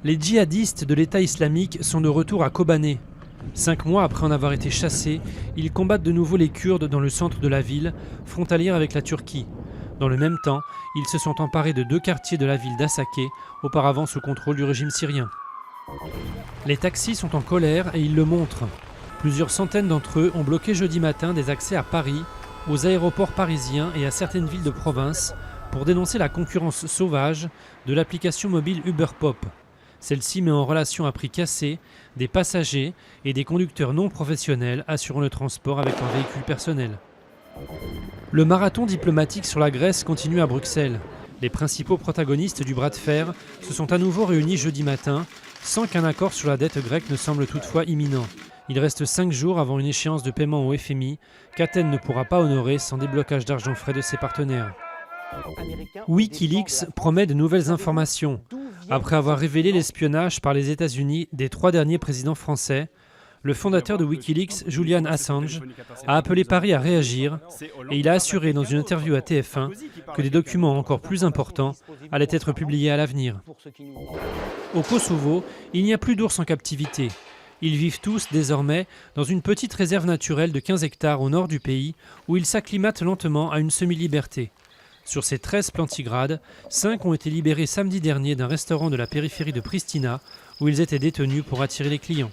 Les djihadistes de l'État islamique sont de retour à Kobané. 5 mois après en avoir été chassés, ils combattent de nouveau les Kurdes dans le centre de la ville, frontalière avec la Turquie. Dans le même temps, ils se sont emparés de 2 quartiers de la ville d'Assaké, auparavant sous contrôle du régime syrien. Les taxis sont en colère et ils le montrent. Plusieurs centaines d'entre eux ont bloqué jeudi matin des accès à Paris, aux aéroports parisiens et à certaines villes de province pour dénoncer la concurrence sauvage de l'application mobile Uber Pop. Celle-ci met en relation à prix cassés des passagers et des conducteurs non professionnels assurant le transport avec leur véhicule personnel. Le marathon diplomatique sur la Grèce continue à Bruxelles. Les principaux protagonistes du bras de fer se sont à nouveau réunis jeudi matin, sans qu'un accord sur la dette grecque ne semble toutefois imminent. Il reste 5 jours avant une échéance de paiement au FMI qu'Athènes ne pourra pas honorer sans déblocage d'argent frais de ses partenaires. Wikileaks promet de nouvelles informations. Après avoir révélé l'espionnage par les États-Unis des 3 derniers présidents français, le fondateur de Wikileaks, Julian Assange, a appelé Paris à réagir et il a assuré dans une interview à TF1 que des documents encore plus importants allaient être publiés à l'avenir. Au Kosovo, il n'y a plus d'ours en captivité. Ils vivent tous désormais dans une petite réserve naturelle de 15 hectares au nord du pays où ils s'acclimatent lentement à une semi-liberté. Sur ces 13 plantigrades, 5 ont été libérés samedi dernier d'un restaurant de la périphérie de Pristina où ils étaient détenus pour attirer les clients.